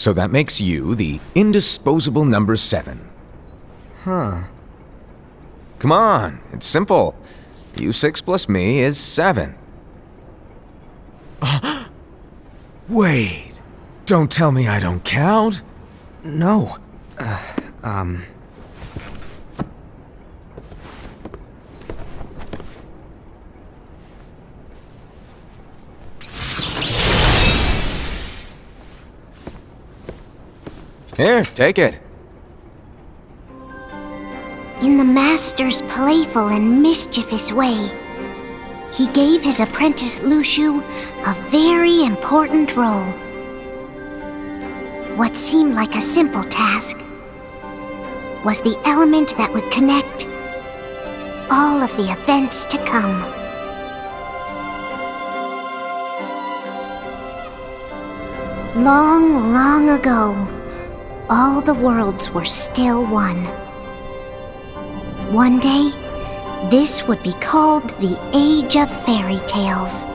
So that makes you the indisposable number 7. Huh. Come on, it's simple. You 6 plus me is 7. Wait, don't tell me I don't count? No. Here, take it. In the master's playful and mischievous way, he gave his apprentice Luciu a very important role. What seemed like a simple task was the element that would connect all of the events to come. Long, long ago, all the worlds were still one. One day, this would be called the Age of Fairy Tales.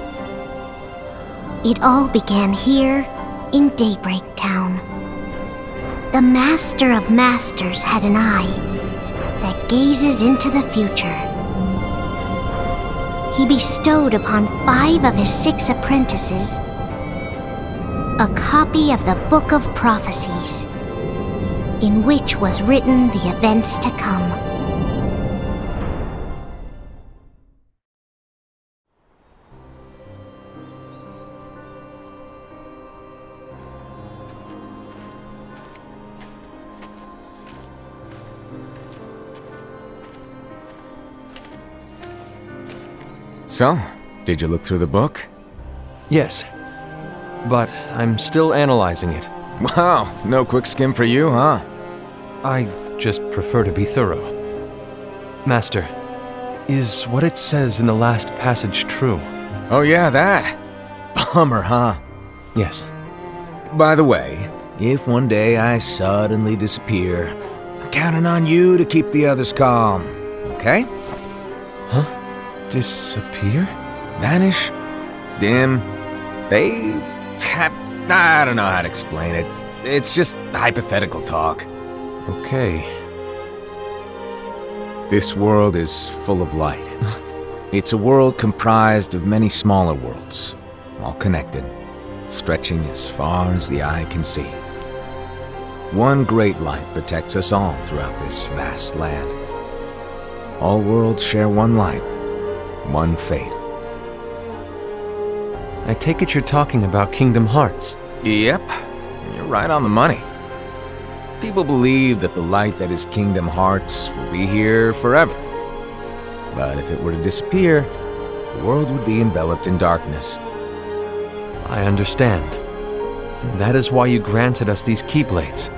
It all began here in Daybreak Town. The Master of Masters had an eye that gazes into the future. He bestowed upon 5 of his 6 apprentices a copy of the Book of Prophecies, in which was written the events to come. So, did you look through the book? Yes. But I'm still analyzing it. Wow, no quick skim for you, huh? I just prefer to be thorough. Master, is what it says in the last passage true? Oh yeah, that. Bummer, huh? Yes. By the way, if one day I suddenly disappear, I'm counting on you to keep the others calm, okay? Huh? Disappear? Vanish? Dim? Fade? I don't know how to explain it. It's just hypothetical talk. Okay. This world is full of light. It's a world comprised of many smaller worlds, all connected, stretching as far as the eye can see. One great light protects us all throughout this vast land. All worlds share one light, one fate. I take it you're talking about Kingdom Hearts. Yep, you're right on the money. People believe that the light that is Kingdom Hearts will be here forever. But if it were to disappear, the world would be enveloped in darkness. I understand. That is why you granted us these Keyblades.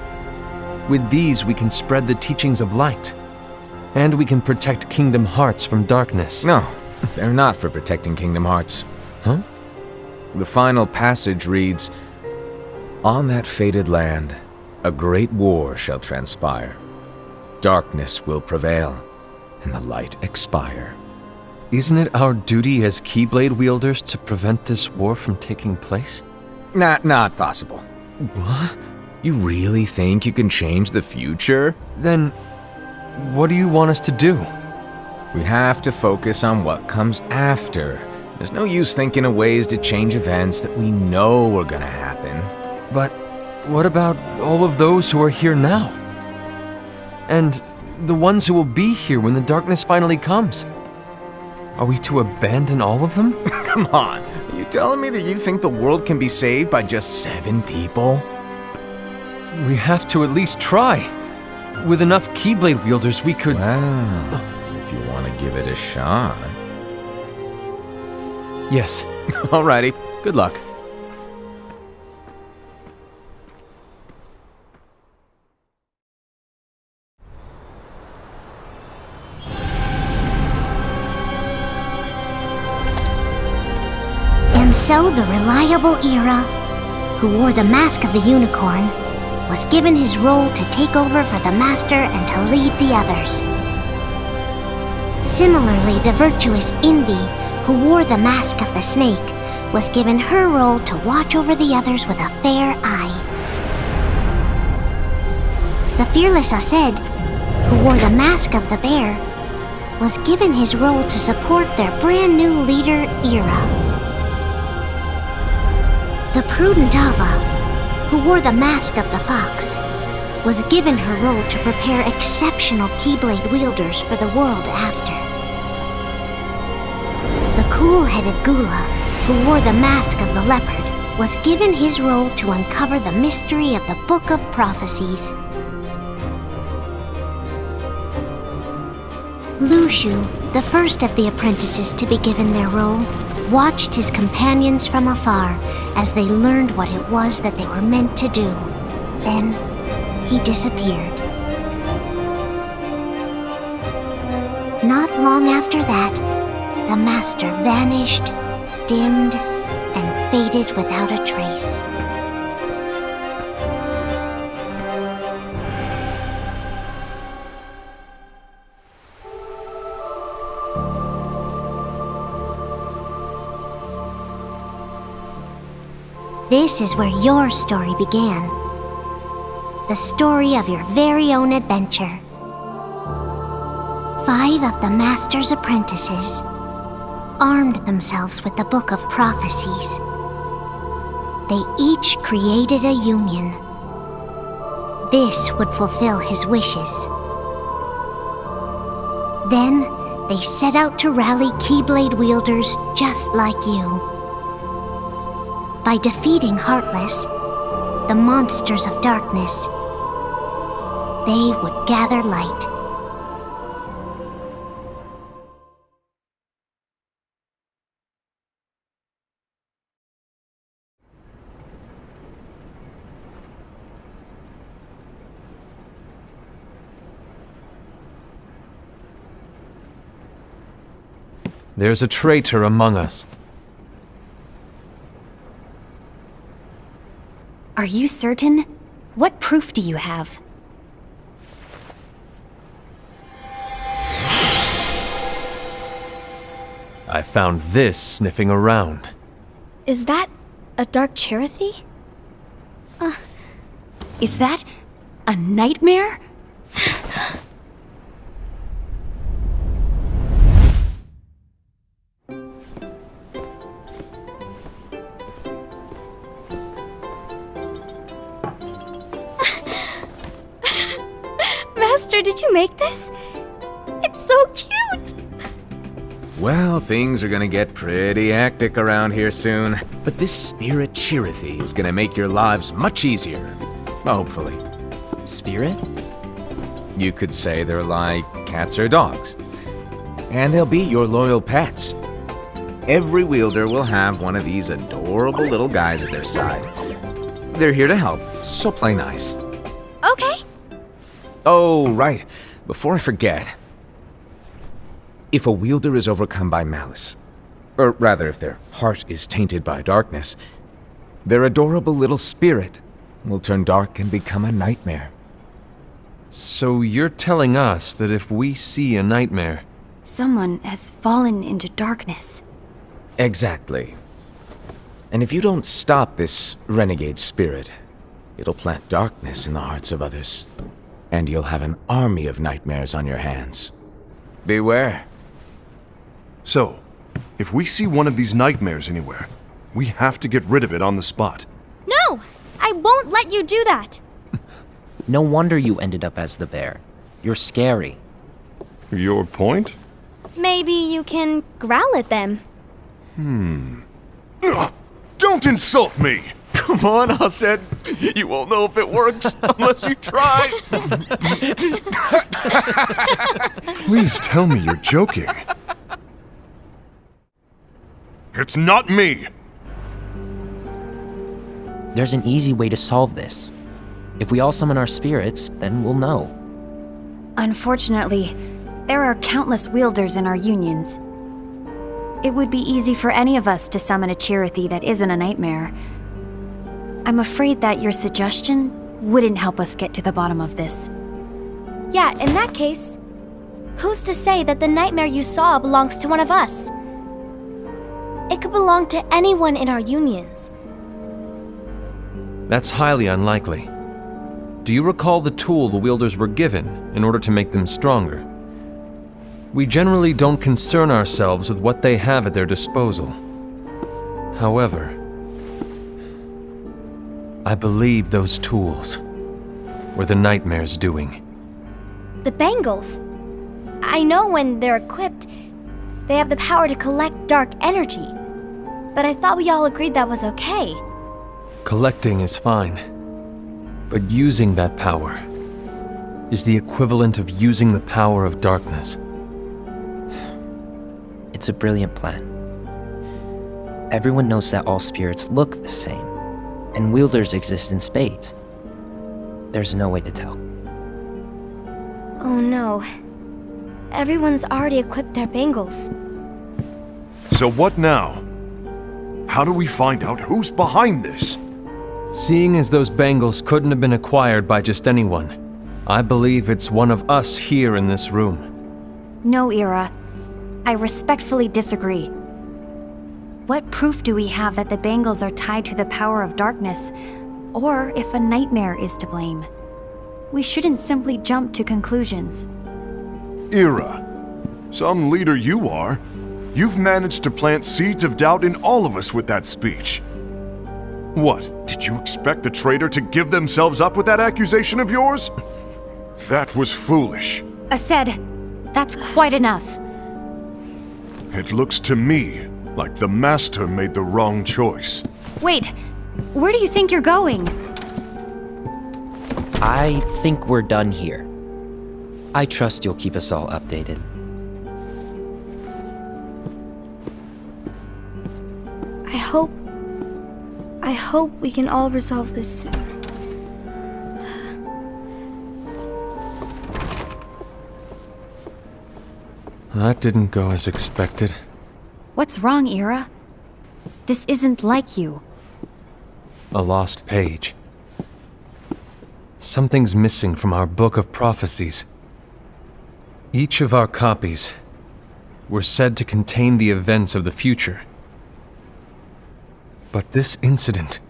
With these, we can spread the teachings of light. And we can protect Kingdom Hearts from darkness. No, they're not for protecting Kingdom Hearts. Huh? The final passage reads, "On that fated land, a great war shall transpire. Darkness will prevail, and the light expire." Isn't it our duty as Keyblade wielders to prevent this war from taking place? Not possible. What? You really think you can change the future? Then, what do you want us to do? We have to focus on what comes after. There's no use thinking of ways to change events that we know are gonna happen. But what about all of those who are here now? And the ones who will be here when the darkness finally comes? Are we to abandon all of them? Come on, are you telling me that you think the world can be saved by just 7 people? We have to at least try. With enough Keyblade wielders, we could... Well, if you want to give it a shot. Yes. Alrighty, good luck. And so the reliable Era, who wore the mask of the unicorn, was given his role to take over for the Master and to lead the others. Similarly, the virtuous Envy, who wore the mask of the snake, was given her role to watch over the others with a fair eye. The fearless Ased, who wore the mask of the bear, was given his role to support their brand new leader, Ira. The prudent Ava, who wore the mask of the fox, was given her role to prepare exceptional Keyblade wielders for the world after. The cool-headed Gula, who wore the mask of the leopard, was given his role to uncover the mystery of the Book of Prophecies. Lushu, the first of the apprentices to be given their role, watched his companions from afar as they learned what it was that they were meant to do. Then, he disappeared. Not long after that, the master vanished, dimmed, and faded without a trace. This is where your story began. The story of your very own adventure. 5 of the Master's apprentices armed themselves with the Book of Prophecies. They each created a union. This would fulfill his wishes. Then, they set out to rally Keyblade wielders just like you. By defeating Heartless, the monsters of darkness, they would gather light. There's a traitor among us. Are you certain? What proof do you have? I found this sniffing around. Is that a dark Cherothy? Is that a nightmare? Master, did you make this? It's so cute! Well, things are gonna get pretty hectic around here soon. But this spirit Cherothy is gonna make your lives much easier. Hopefully. Spirit? You could say they're like cats or dogs. And they'll be your loyal pets. Every wielder will have one of these adorable little guys at their side. They're here to help, so play nice. Okay. Oh, right. Before I forget. If a wielder is overcome by malice, or rather if their heart is tainted by darkness, their adorable little spirit will turn dark and become a nightmare. So you're telling us that if we see a nightmare... Someone has fallen into darkness. Exactly. And if you don't stop this renegade spirit, it'll plant darkness in the hearts of others. And you'll have an army of nightmares on your hands. Beware. So, if we see one of these nightmares anywhere, we have to get rid of it on the spot. No! I won't let you do that! No wonder you ended up as the bear. You're scary. Your point? Maybe you can growl at them. Ugh, don't insult me! Come on, Ased. You won't know if it works unless you try. Please tell me you're joking. It's not me! There's an easy way to solve this. If we all summon our spirits, then we'll know. Unfortunately, there are countless wielders in our unions. It would be easy for any of us to summon a Cherothy that isn't a nightmare. I'm afraid that your suggestion wouldn't help us get to the bottom of this. Yeah, in that case, who's to say that the nightmare you saw belongs to one of us? It could belong to anyone in our unions. That's highly unlikely. do you recall the tool the wielders were given in order to make them stronger? We generally don't concern ourselves with what they have at their disposal. However, I believe those tools were the Nightmare's doing. The bangles. I know when they're equipped, they have the power to collect dark energy. But I thought we all agreed that was okay. Collecting is fine, but using that power is the equivalent of using the power of darkness. It's a brilliant plan. Everyone knows that all spirits look the same, and wielders exist in spades. There's no way to tell. Oh no. Everyone's already equipped their bangles. So what now? How do we find out who's behind this? Seeing as those bangles couldn't have been acquired by just anyone, I believe it's one of us here in this room. No, Ira. I respectfully disagree. What proof do we have that the bangles are tied to the power of darkness, or if a nightmare is to blame? We shouldn't simply jump to conclusions. Ira, some leader you are. You've managed to plant seeds of doubt in all of us with that speech. What, did you expect the traitor to give themselves up with that accusation of yours? That was foolish. Aced, that's quite enough. It looks to me like the Master made the wrong choice. Wait, where do you think you're going? I think we're done here. I trust you'll keep us all updated. I hope we can all resolve this soon. That didn't go as expected. What's wrong, Ira? This isn't like you. A lost page. Something's missing from our book of prophecies. Each of our copies were said to contain the events of the future. But this incident,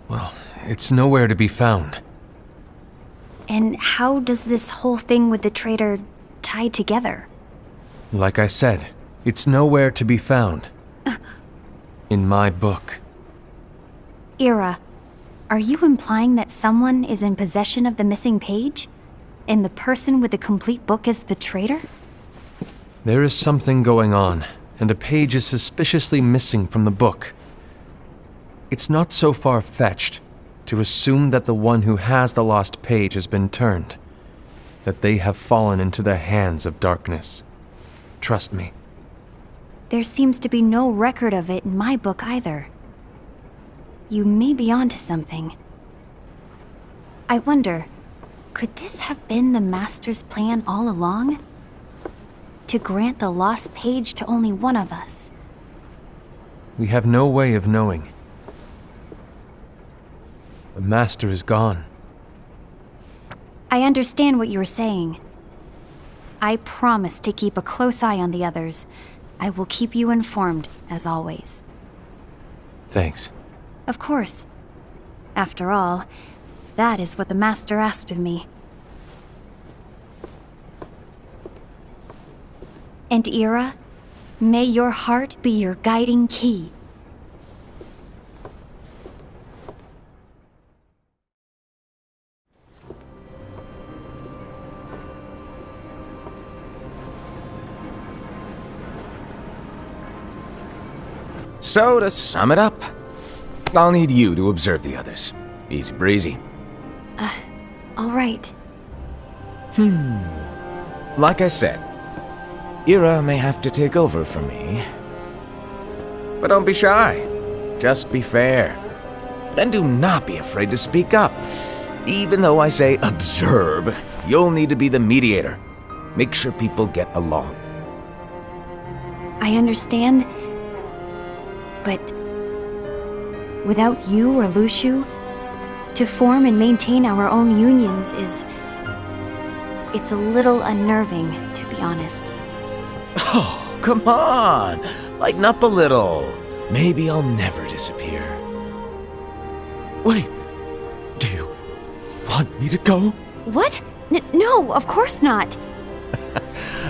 well, it's nowhere to be found. And how does this whole thing with the traitor tie together? Like I said, it's nowhere to be found. In my book. Ira, are you implying that someone is in possession of the missing page? And the person with the complete book is the traitor? There is something going on, and a page is suspiciously missing from the book. It's not so far-fetched to assume that the one who has the lost page has been turned, that they have fallen into the hands of darkness. Trust me. There seems to be no record of it in my book either. You may be onto something. I wonder, could this have been the Master's plan all along? To grant the lost page to only one of us? We have no way of knowing. The Master is gone. I understand what you were saying. I promise to keep a close eye on the others. I will keep you informed, as always. Thanks. Of course. After all, that is what the Master asked of me. And Ira, may your heart be your guiding key. So, to sum it up, I'll need you to observe the others. Easy breezy. All right. Like I said, Ira may have to take over for me. But don't be shy. Just be fair. And do not be afraid to speak up. Even though I say observe, you'll need to be the mediator. Make sure people get along. I understand. But without you or Luciu, to form and maintain our own unions it's a little unnerving, to be honest. Oh, come on! Lighten up a little. Maybe I'll never disappear. Wait, do you want me to go? What? No, of course not.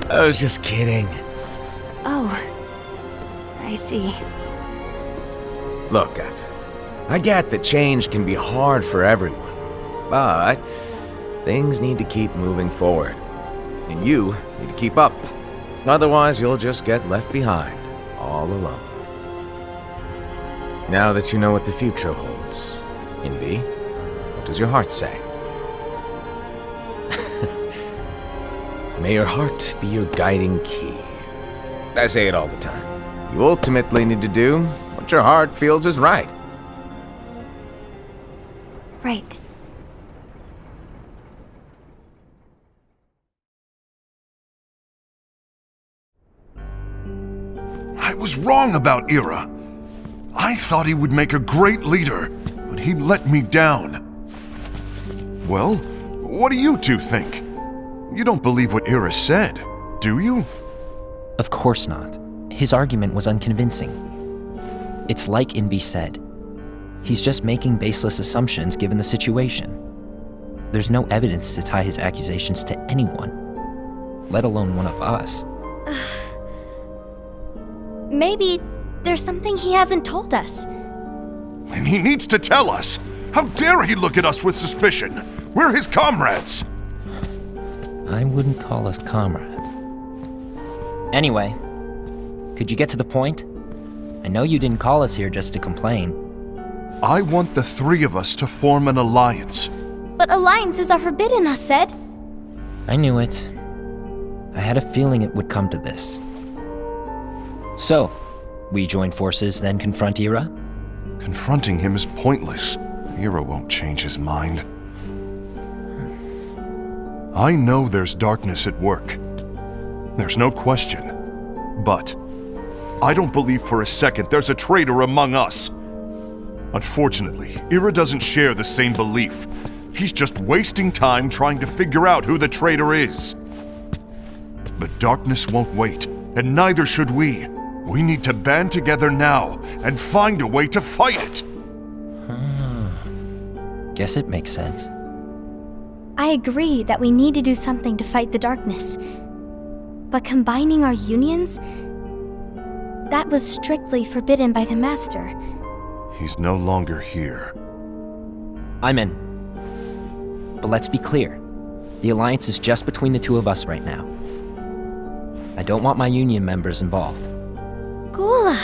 I was just kidding. Oh, I see. Look, I get that change can be hard for everyone, but things need to keep moving forward. And you need to keep up. Otherwise, you'll just get left behind, all alone. Now that you know what the future holds, Envy, what does your heart say? May your heart be your guiding key. I say it all the time. You ultimately need to do what your heart feels is right. Right. I was wrong about Ira. I thought he would make a great leader, but he let me down. Well, what do you two think? You don't believe what Ira said, do you? Of course not. His argument was unconvincing. It's like Invi said. He's just making baseless assumptions given the situation. There's no evidence to tie his accusations to anyone, let alone one of us. Maybe there's something he hasn't told us. And he needs to tell us. How dare he look at us with suspicion? We're his comrades. I wouldn't call us comrades. Anyway, could you get to the point? I know you didn't call us here just to complain. I want the three of us to form an alliance. But alliances are forbidden, us said. I knew it. I had a feeling it would come to this. So, we join forces, then confront Ira? Confronting him is pointless. Ira won't change his mind. I know there's darkness at work. There's no question. But I don't believe for a second there's a traitor among us. Unfortunately, Ira doesn't share the same belief. He's just wasting time trying to figure out who the traitor is. The darkness won't wait, and neither should we. We need to band together now and find a way to fight it. Guess it makes sense. I agree that we need to do something to fight the darkness. But combining our unions? That was strictly forbidden by the Master. He's no longer here. I'm in. But let's be clear. The alliance is just between the two of us right now. I don't want my union members involved. Gula!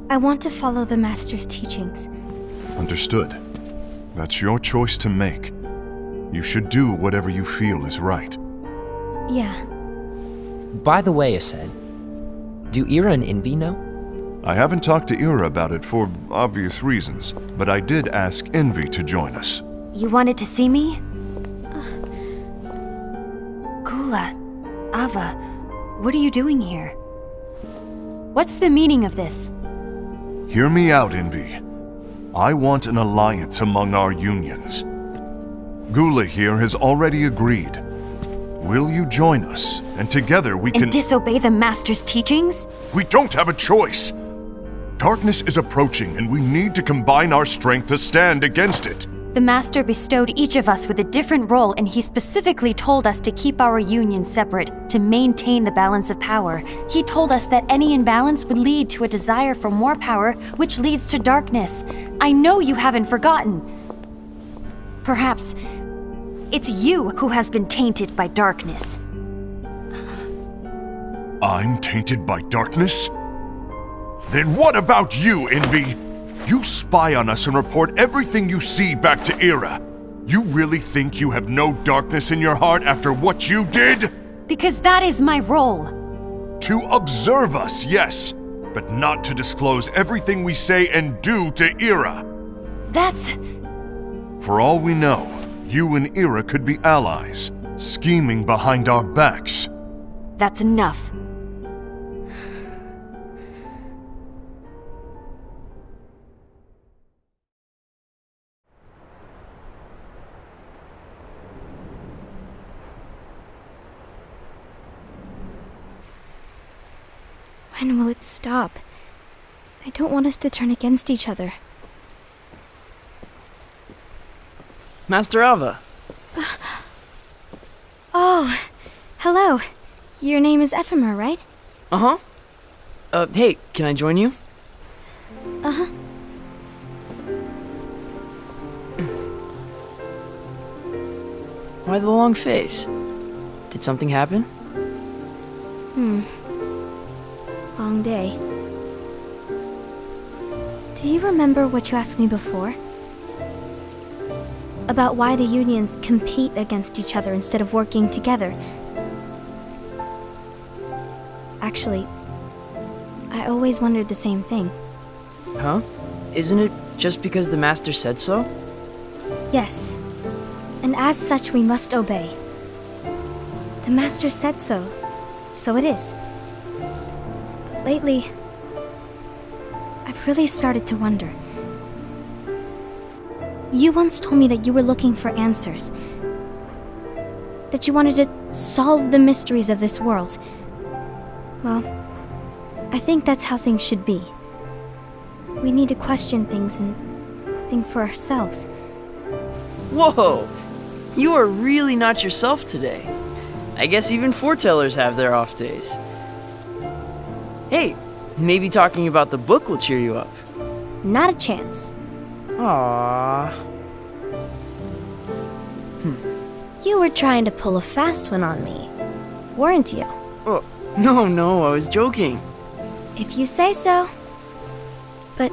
I want to follow the Master's teachings. Understood. That's your choice to make. You should do whatever you feel is right. Yeah. By the way, Ased, do Ira and Invi know? I haven't talked to Ira about it for obvious reasons, but I did ask Envy to join us. You wanted to see me? Gula, Ava, what are you doing here? What's the meaning of this? Hear me out, Envy. I want an alliance among our unions. Gula here has already agreed. Will you join us? And together we can— And disobey the Master's teachings? We don't have a choice! Darkness is approaching, and we need to combine our strength to stand against it. The Master bestowed each of us with a different role, and he specifically told us to keep our union separate, to maintain the balance of power. He told us that any imbalance would lead to a desire for more power, which leads to darkness. I know you haven't forgotten. Perhaps it's you who has been tainted by darkness. I'm tainted by darkness? Then what about you, Envy? You spy on us and report everything you see back to Ira. You really think you have no darkness in your heart after what you did? Because that is my role. To observe us, yes, but not to disclose everything we say and do to Ira. That's... For all we know, you and Ira could be allies, scheming behind our backs. That's enough. When will it stop? I don't want us to turn against each other. Master Alva. Oh, hello. Your name is Ephemer, right? Uh-huh. Hey, can I join you? Uh-huh. Why the long face? Did something happen? Long day. Do you remember what you asked me before? About why the unions compete against each other instead of working together. Actually, I always wondered the same thing. Huh? Isn't it just because the Master said so? Yes, and as such we must obey. The Master said so, so it is. But lately, I've really started to wonder. You once told me that you were looking for answers. That you wanted to solve the mysteries of this world. Well, I think that's how things should be. We need to question things and think for ourselves. Whoa! You are really not yourself today. I guess even foretellers have their off days. Hey, maybe talking about the book will cheer you up. Not a chance. Aww. You were trying to pull a fast one on me, weren't you? Oh, no, I was joking. If you say so. But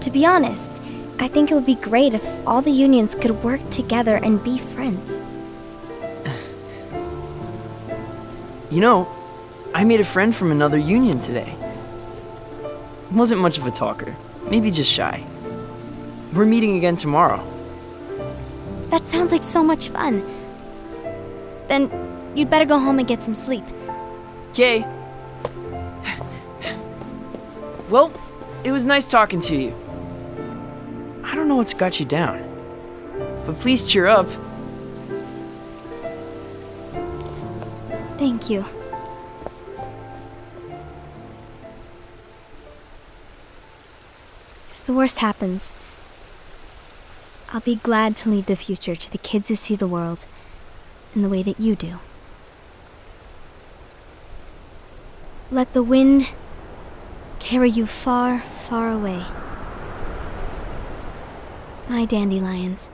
to be honest, I think it would be great if all the unions could work together and be friends. You know, I made a friend from another union today. Wasn't much of a talker, maybe just shy. We're meeting again tomorrow. That sounds like so much fun. Then you'd better go home and get some sleep. Okay. Well, it was nice talking to you. I don't know what's got you down, but please cheer up. Thank you. If the worst happens, I'll be glad to leave the future to the kids who see the world in the way that you do. Let the wind carry you far, far away. My dandelions.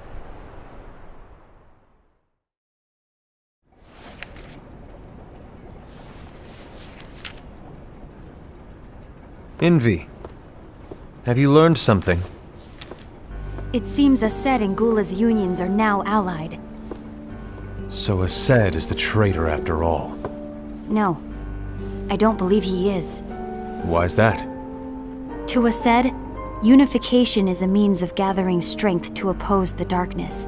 Envy. Have you learned something? It seems Ased and Gula's unions are now allied. So Ased is the traitor after all. No, I don't believe he is. Why's that? To Ased, unification is a means of gathering strength to oppose the darkness.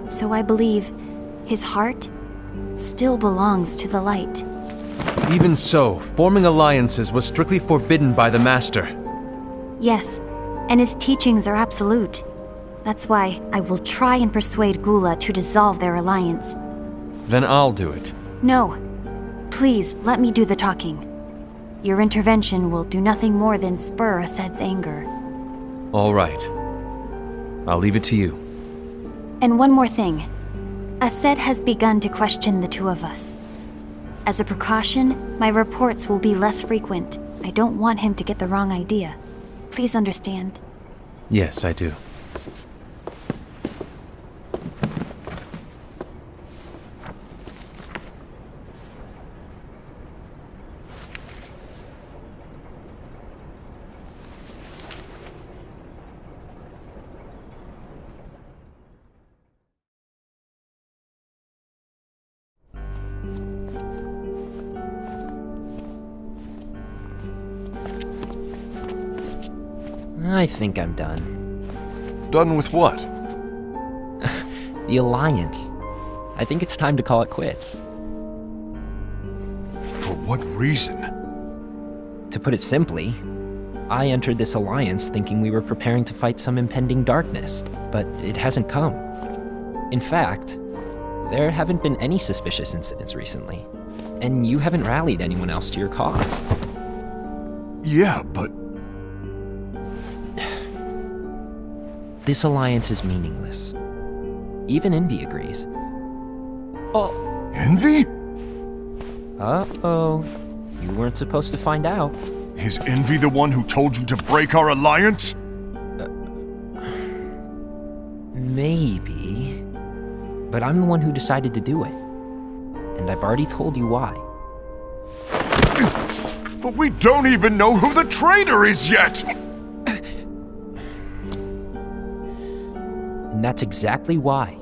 So I believe his heart still belongs to the light. Even so, forming alliances was strictly forbidden by the Master. Yes, and his teachings are absolute. That's why I will try and persuade Gula to dissolve their alliance. Then I'll do it. No. Please, let me do the talking. Your intervention will do nothing more than spur Ased's anger. All right. I'll leave it to you. And one more thing. Ased has begun to question the two of us. As a precaution, my reports will be less frequent. I don't want him to get the wrong idea. Please understand. Yes, I do. I think I'm done. Done with what? The Alliance. I think it's time to call it quits. For what reason? To put it simply, I entered this alliance thinking we were preparing to fight some impending darkness, but it hasn't come. In fact, there haven't been any suspicious incidents recently, and you haven't rallied anyone else to your cause. Yeah, but This alliance is meaningless. Even Envy agrees. Oh. Envy? Uh-oh. You weren't supposed to find out. Is Envy the one who told you to break our alliance? Maybe. But I'm the one who decided to do it. And I've already told you why. But we don't even know who the traitor is yet! And that's exactly why.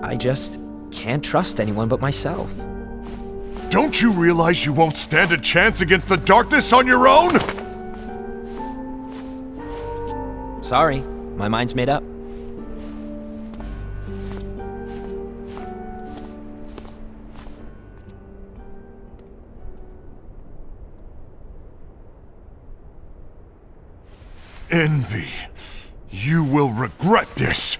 I just can't trust anyone but myself. Don't you realize you won't stand a chance against the darkness on your own? Sorry, my mind's made up. Envy, you will regret this.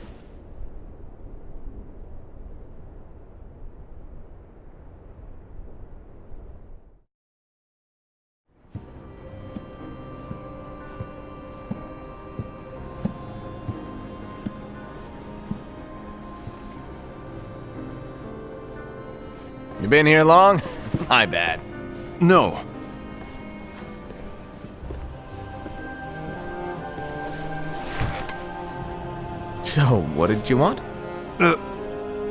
You been here long? My bad. No. So, what did you want?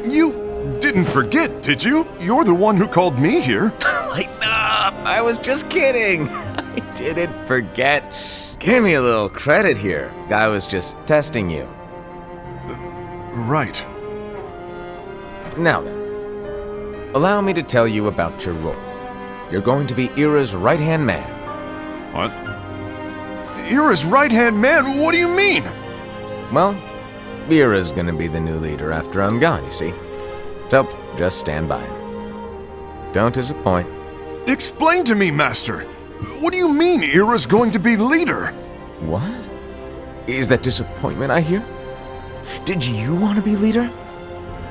You didn't forget, did you? You're the one who called me here. Lighten up! I was just kidding. I didn't forget. Give me a little credit here. I was just testing you. Right. Now then, allow me to tell you about your role. You're going to be Ira's right-hand man. What? Ira's right-hand man? What do you mean? Well, Ira's gonna be the new leader after I'm gone, you see. So, just stand by him. Don't disappoint. Explain to me, Master. What do you mean Ira's going to be leader? What? Is that disappointment I hear? Did you want to be leader?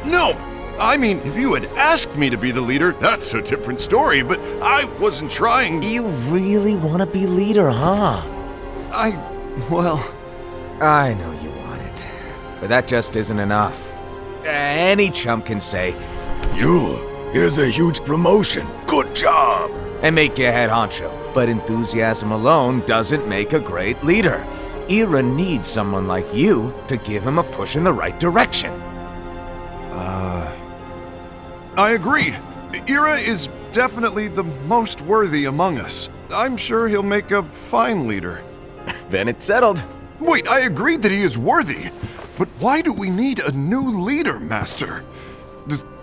No! I mean, if you had asked me to be the leader, that's a different story, but I wasn't trying. You really want to be leader, huh? Well... I know you want it, but that just isn't enough. Any chump can say, here's a huge promotion, good job, and make you head honcho. But enthusiasm alone doesn't make a great leader. Ira needs someone like you to give him a push in the right direction. I agree. Ira is definitely the most worthy among us. I'm sure he'll make a fine leader. Then it's settled. Wait, I agreed that he is worthy. But why do we need a new leader, Master?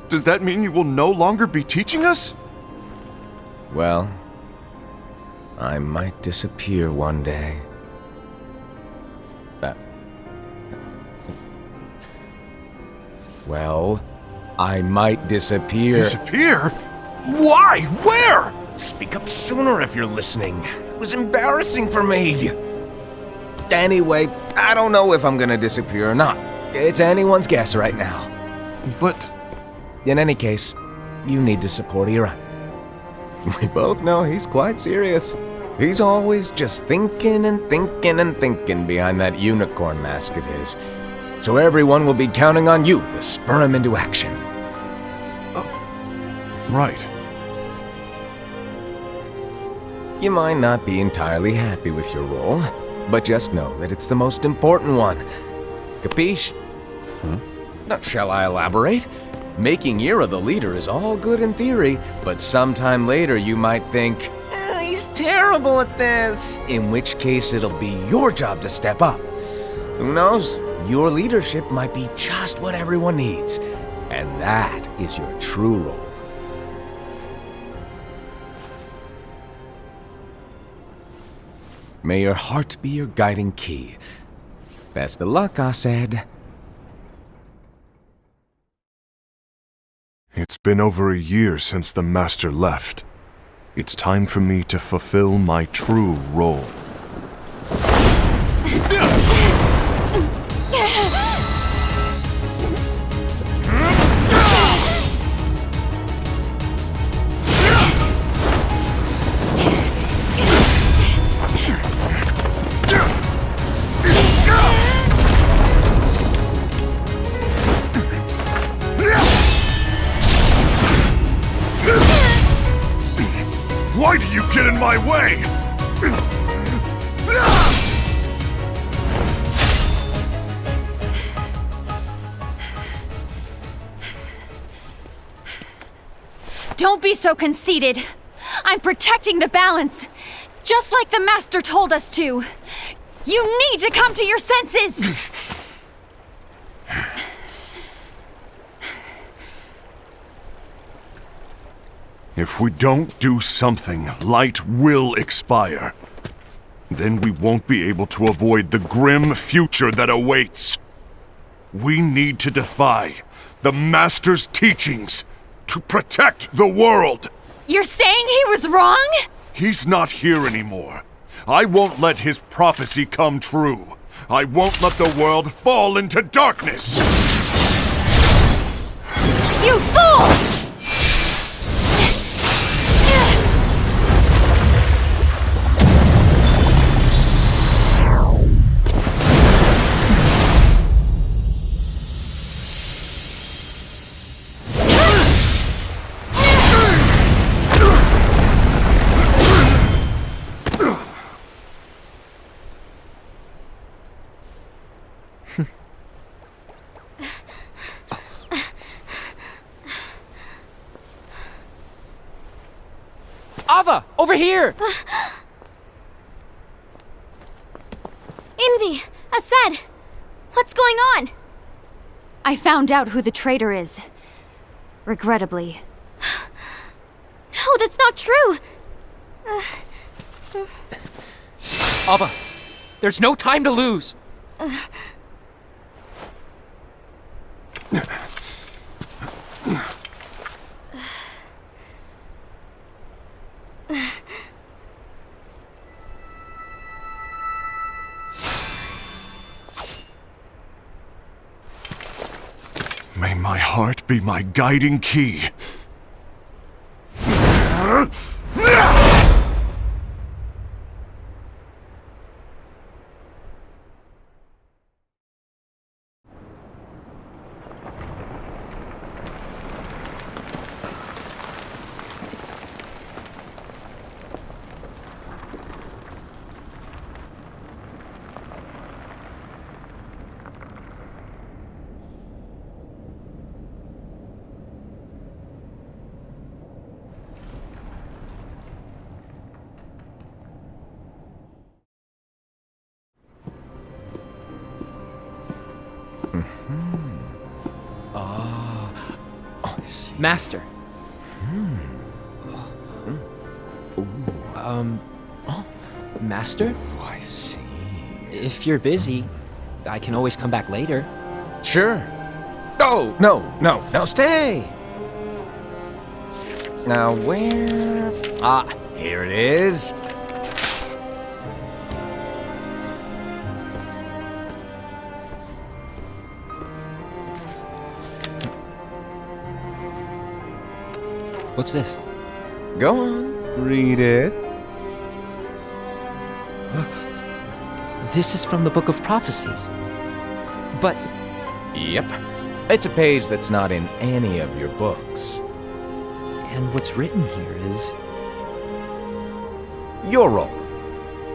Does that mean you will no longer be teaching us? Well, I might disappear one day. Well, I might disappear. Disappear? Why? Where? Speak up sooner if you're listening. It was embarrassing for me. Anyway, I don't know if I'm gonna disappear or not. It's anyone's guess right now. But... In any case, you need to support Ira. We both know he's quite serious. He's always just thinking and thinking and thinking behind that unicorn mask of his. So everyone will be counting on you to spur him into action. Right. You might not be entirely happy with your role, but just know that it's the most important one. Capiche? Shall I elaborate? Making Ira the leader is all good in theory, but sometime later you might think, he's terrible at this, in which case it'll be your job to step up. Who knows? Your leadership might be just what everyone needs, and that is your true role. May your heart be your guiding key. Best of luck, Asad. It's been over a year since the Master left. It's time for me to fulfill my true role. way! Don't be so conceited. I'm protecting the balance, just like the Master told us to. You need to come to your senses! If we don't do something, light will expire. Then we won't be able to avoid the grim future that awaits. We need to defy the Master's teachings to protect the world. You're saying he was wrong? He's not here anymore. I won't let his prophecy come true. I won't let the world fall into darkness. You fool! Ava, over here! Envy! Ased! What's going on? I found out who the traitor is. Regrettably. No, that's not true! Ava, there's no time to lose! May my heart be my guiding key. Master. Master? Oh, I see. If you're busy, I can always come back later. Sure. Oh, no, stay! Now, where... Ah, here it is. What's this? Go on, read it. This is from the Book of Prophecies. But Yep. It's a page that's not in any of your books. and what's written here is... Your role.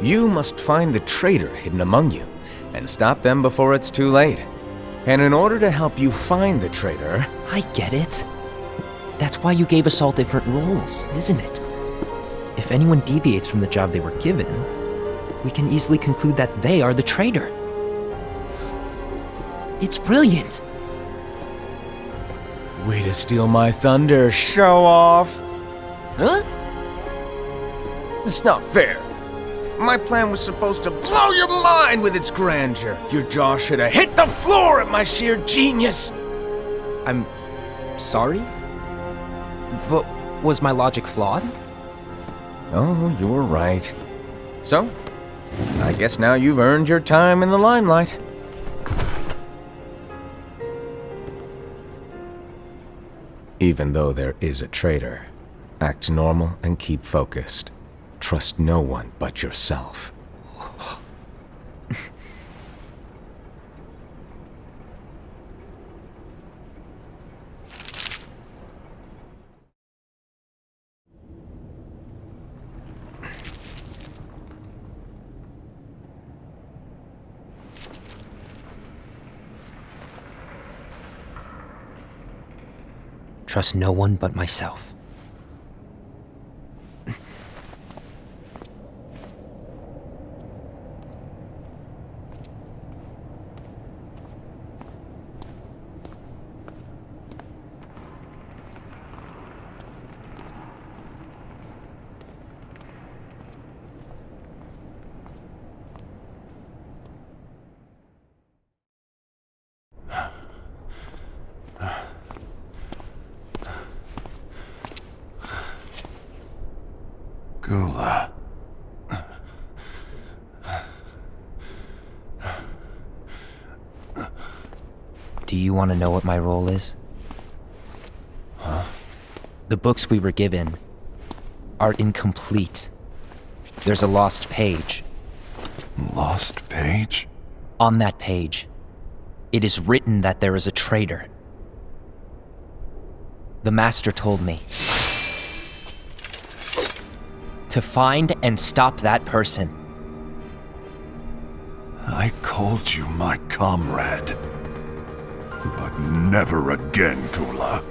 You must find the traitor hidden among you, and stop them before it's too late. And in order to help you find the traitor... I get it. That's why you gave us all different roles, isn't it? If anyone deviates from the job they were given, we can easily conclude that they are the traitor. It's brilliant. Way to steal my thunder, show off! Huh? It's not fair. My plan was supposed to blow your mind with its grandeur. Your jaw should have hit the floor at my sheer genius. I'm sorry? But was my logic flawed? Oh, you were right. So, I guess now you've earned your time in the limelight. Even though there is a traitor, act normal and keep focused. Trust no one but yourself. trust no one but myself. Gula. Do you want to know what my role is? Huh? The books we were given are incomplete. There's a lost page. Lost page? On that page, it is written that there is a traitor. The Master told me to find and stop that person. I called you my comrade. But never again, Gula.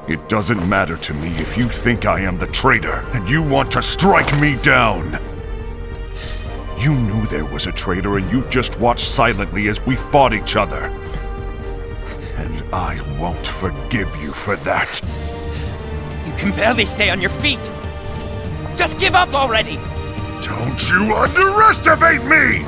It doesn't matter to me if you think I am the traitor and you want to strike me down. You knew there was a traitor and you just watched silently as we fought each other. And I won't forgive you for that. You can barely stay on your feet. Just give up already! Don't you underestimate me!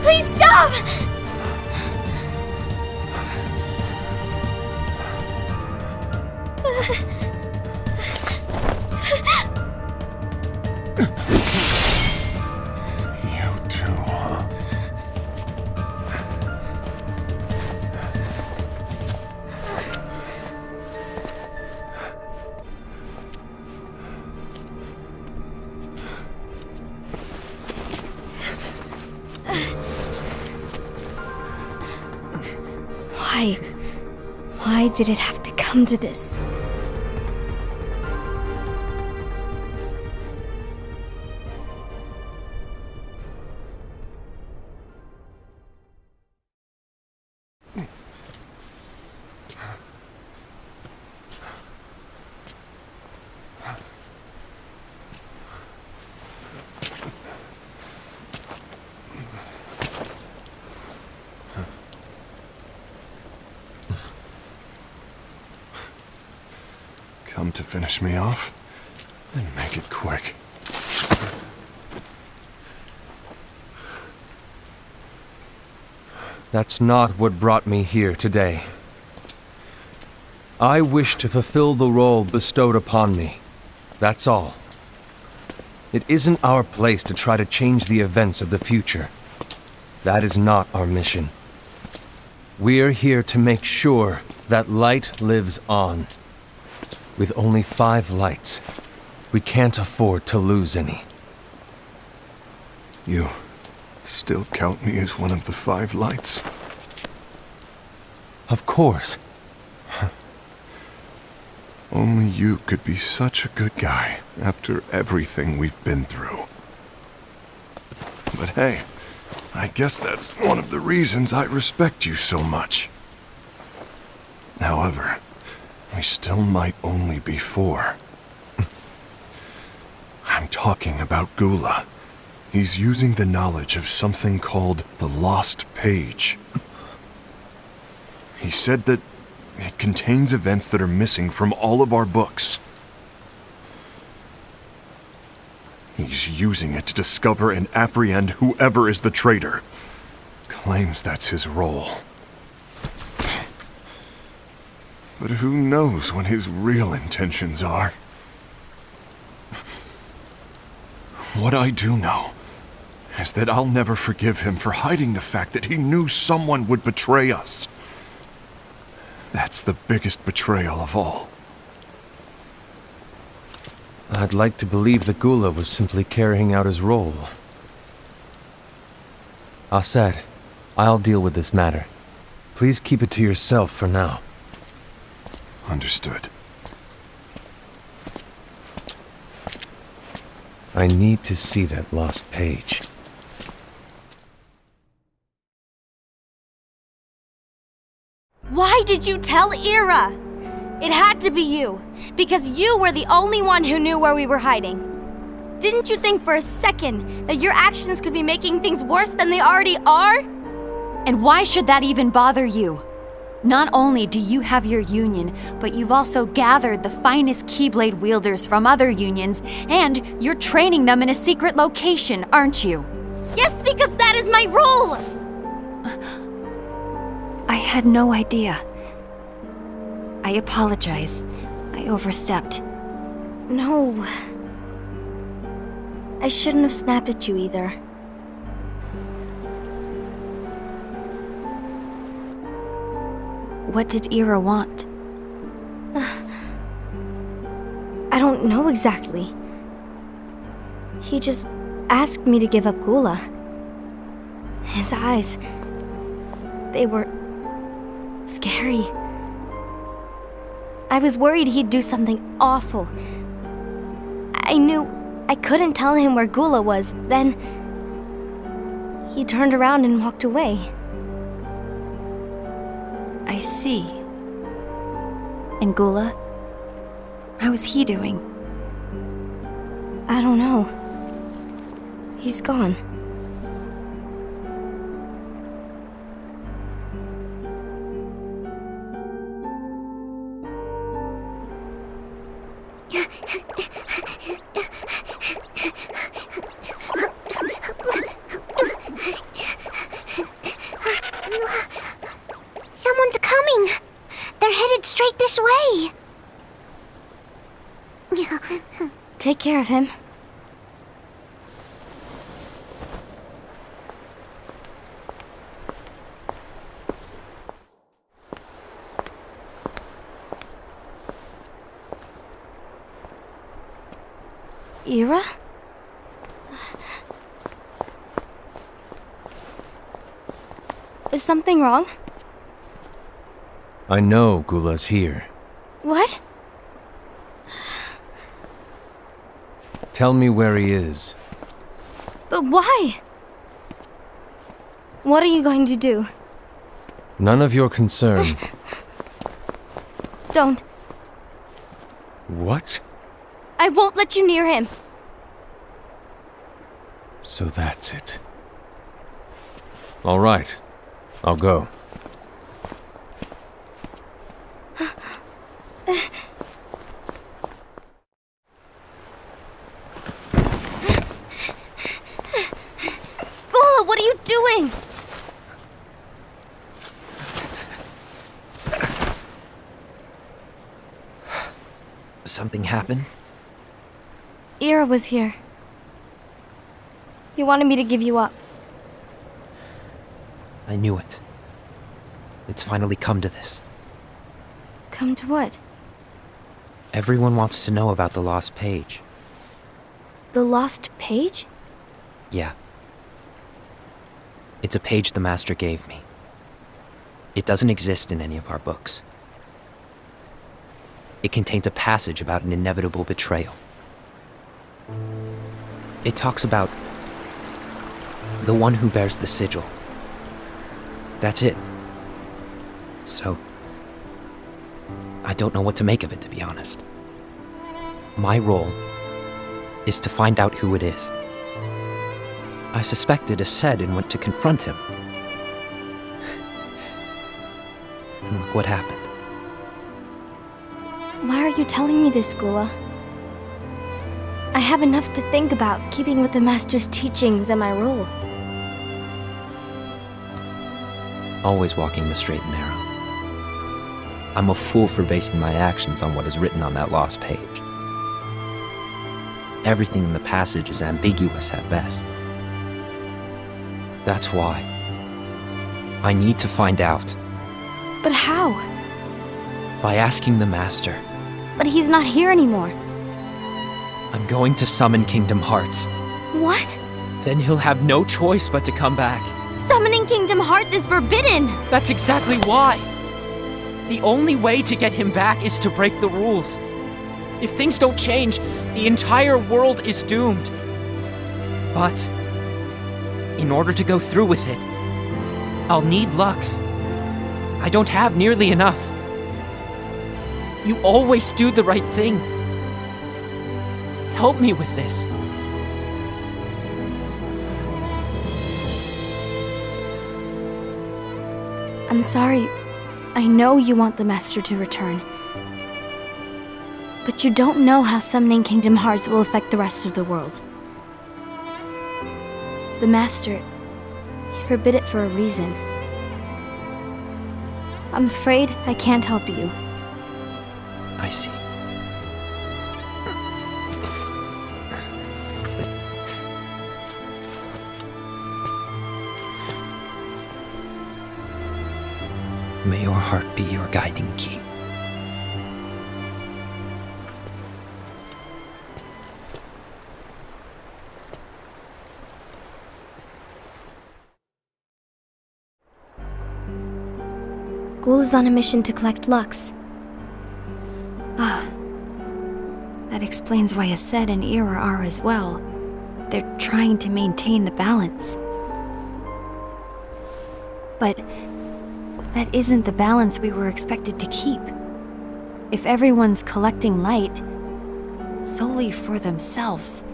Please stop! You too, huh? Why did it have to come to this? Come to finish me off? Then make it quick. That's not what brought me here today. I wish to fulfill the role bestowed upon me. That's all. It isn't our place to try to change the events of the future. That is not our mission. We're here to make sure that light lives on. With only 5 lights, we can't afford to lose any. You still count me as one of the 5 lights? Of course. Only you could be such a good guy after everything we've been through. But hey, I guess that's one of the reasons I respect you so much. However, we still might only be 4. I'm talking about Gula. He's using the knowledge of something called the Lost Page. He said that it contains events that are missing from all of our books. He's using it to discover and apprehend whoever is the traitor. Claims that's his role. But who knows what his real intentions are? What I do know is that I'll never forgive him for hiding the fact that he knew someone would betray us. That's the biggest betrayal of all. I'd like to believe that Gula was simply carrying out his role. Aset, I'll deal with this matter. Please keep it to yourself for now. Understood. I need to see that lost page. Why did you tell Ira? It had to be you, because you were the only one who knew where we were hiding. Didn't you think for a second that your actions could be making things worse than they already are? And why should that even bother you? Not only do you have your union, but you've also gathered the finest Keyblade wielders from other unions, and you're training them in a secret location, aren't you? Yes, because that is my role! I had no idea. I apologize. I overstepped. No. I shouldn't have snapped at you either. What did Ira want? I don't know exactly. He just asked me to give up Gula. His eyes, they were scary. I was worried he'd do something awful. I knew I couldn't tell him where Gula was. Then he turned around and walked away. I see. And Gula? How is he doing? I don't know. He's gone. Someone's coming! They're headed straight this way! Take care of him. Ira? Is something wrong? I know Gula's here. What? Tell me where he is. But why? What are you going to do? None of your concern. Don't. What? I won't let you near him. So that's it. All right. I'll go. Gula, what are you doing? Something happened? Ira was here. He wanted me to give you up. I knew it. It's finally come to this. Come to what? Everyone wants to know about the lost page. The lost page? Yeah. It's a page the Master gave me. It doesn't exist in any of our books. It contains a passage about an inevitable betrayal. It talks about the one who bears the sigil. That's it. So, I don't know what to make of it, to be honest. My role is to find out who it is. I suspected Ased and went to confront him. And look what happened. Why are you telling me this, Gula? I have enough to think about, keeping with the Master's teachings and my role. Always walking the straight and narrow. I'm a fool for basing my actions on what is written on that lost page. Everything in the passage is ambiguous at best. That's why I need to find out. But how? By asking the Master. But he's not here anymore. I'm going to summon Kingdom Hearts. What? Then he'll have no choice but to come back. Summoning Kingdom Hearts is forbidden! That's exactly why! The only way to get him back is to break the rules. If things don't change, the entire world is doomed. But in order to go through with it, I'll need Lux. I don't have nearly enough. You always do the right thing. Help me with this. I'm sorry. I know you want the Master to return. But you don't know how summoning Kingdom Hearts will affect the rest of the world. The Master, he forbid it for a reason. I'm afraid I can't help you. I see. May your heart be your guiding key. Ghoul is on a mission to collect Lux. That explains why Aced and Ira are as well. They're trying to maintain the balance. But that isn't the balance we were expected to keep. If everyone's collecting light solely for themselves,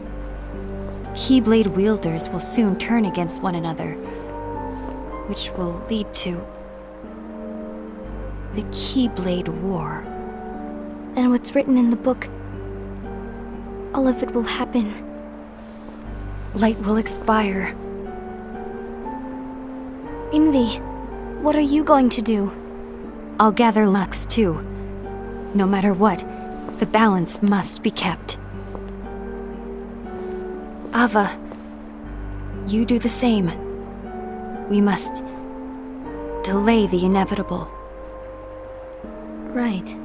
Keyblade wielders will soon turn against one another, which will lead to the Keyblade War. And what's written in the book, all of it will happen. Light will expire. Envy, what are you going to do? I'll gather Lux too. No matter what, the balance must be kept. Ava, you do the same. We must delay the inevitable. Right.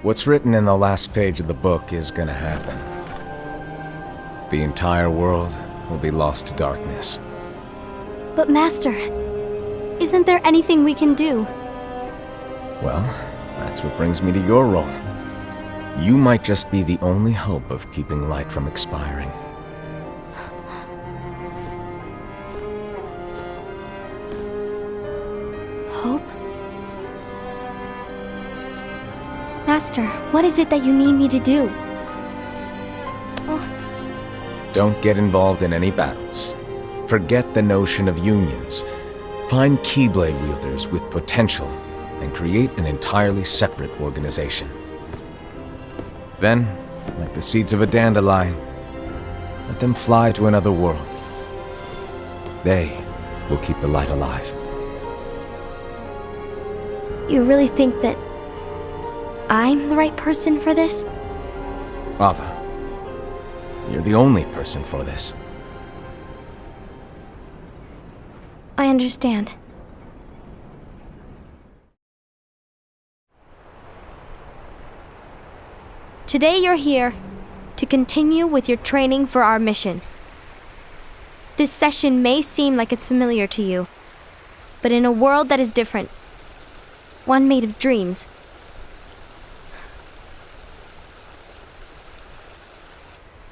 What's written in the last page of the book is gonna happen. The entire world will be lost to darkness. But Master, isn't there anything we can do? Well, that's what brings me to your role. You might just be the only hope of keeping light from expiring. Hope? Master, what is it that you need me to do? Don't get involved in any battles. Forget the notion of unions. Find Keyblade wielders with potential and create an entirely separate organization. Then, like the seeds of a dandelion, let them fly to another world. They will keep the light alive. You really think that I'm the right person for this? Ava, you're the only person for this. I understand. Today you're here to continue with your training for our mission. This session may seem like it's familiar to you, but in a world that is different, one made of dreams,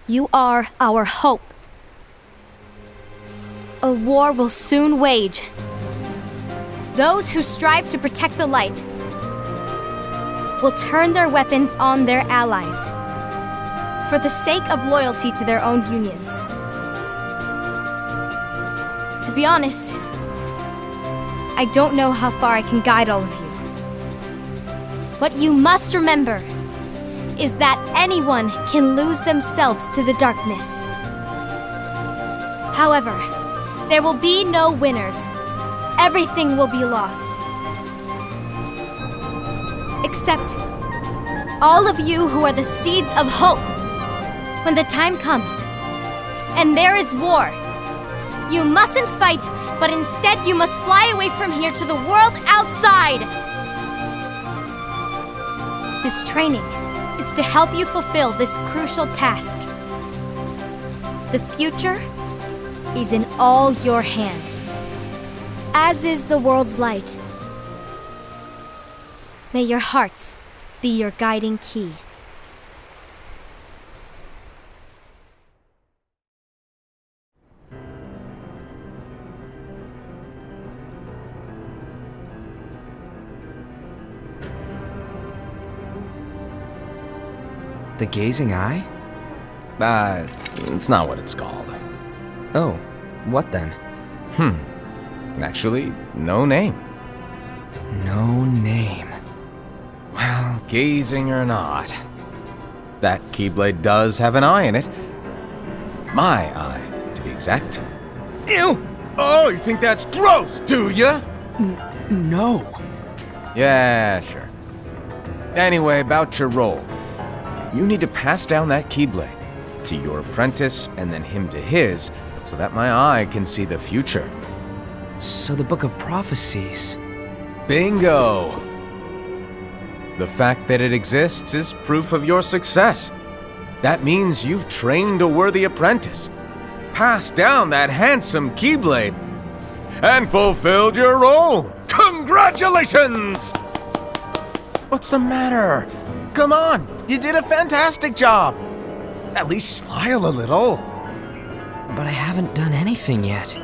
you are our hope. A war will soon wage. Those who strive to protect the light will turn their weapons on their allies for the sake of loyalty to their own unions. To be honest, I don't know how far I can guide all of you. What you must remember is that anyone can lose themselves to the darkness. However, there will be no winners. Everything will be lost. Except all of you who are the seeds of hope. When the time comes, and there is war, you mustn't fight, but instead you must fly away from here to the world outside. This training is to help you fulfill this crucial task. The future is in all your hands, as is the world's light. May your hearts be your guiding key. The gazing eye? It's not what it's called. Oh, what then? Actually, no name. No name. Well, gazing or not, that Keyblade does have an eye in it. My eye, to be exact. Ew! Oh, you think that's gross, do ya? No. Yeah, sure. Anyway, about your role. You need to pass down that Keyblade to your apprentice and then him to his, so that my eye can see the future. So the Book of Prophecies. Bingo! The fact that it exists is proof of your success. That means you've trained a worthy apprentice, passed down that handsome Keyblade, and fulfilled your role. Congratulations! What's the matter? Come on, you did a fantastic job. At least smile a little. But I haven't done anything yet.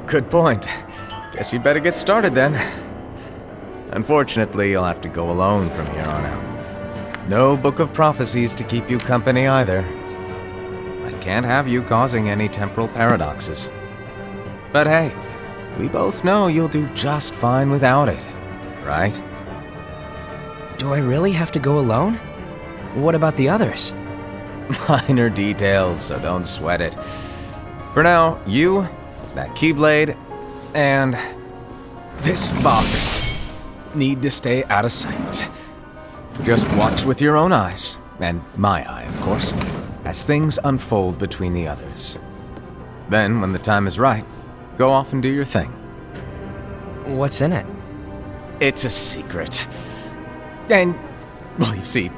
Good point. Guess you'd better get started then. Unfortunately, you'll have to go alone from here on out. No Book of Prophecies to keep you company either. I can't have you causing any temporal paradoxes. But hey, we both know you'll do just fine without it, right? Do I really have to go alone? What about the others? Minor details, so don't sweat it. For now, you, that Keyblade, and this box need to stay out of sight. Just watch with your own eyes, and my eye, of course, as things unfold between the others. Then, when the time is right, go off and do your thing. What's in it? It's a secret. And, well, you see,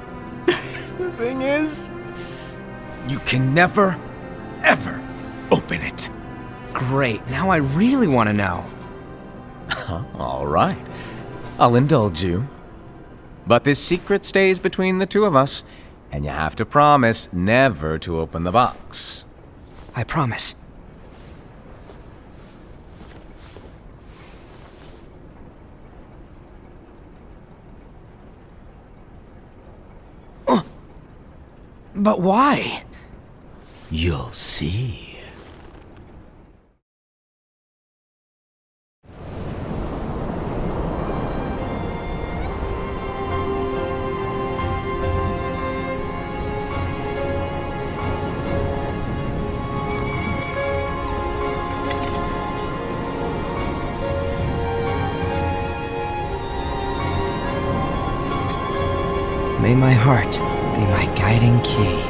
the thing is, you can never, ever open it. Great, now I really want to know. All right, I'll indulge you. But this secret stays between the two of us, and you have to promise never to open the box. I promise. But why? You'll see. May my heart be my guiding key.